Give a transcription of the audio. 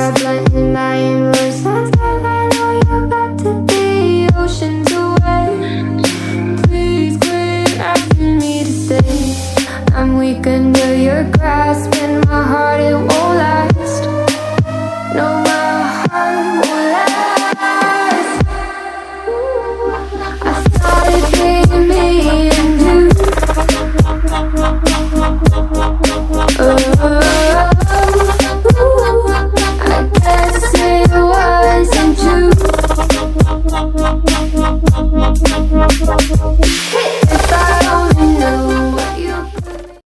are blending my emotions. I know you're about to be oceans away. Please quit asking me to stay. I'm weak under your grasp, and my heart, it won't last. No, my heart won't last. I thought it'd be me and you. I guess it wasn't true.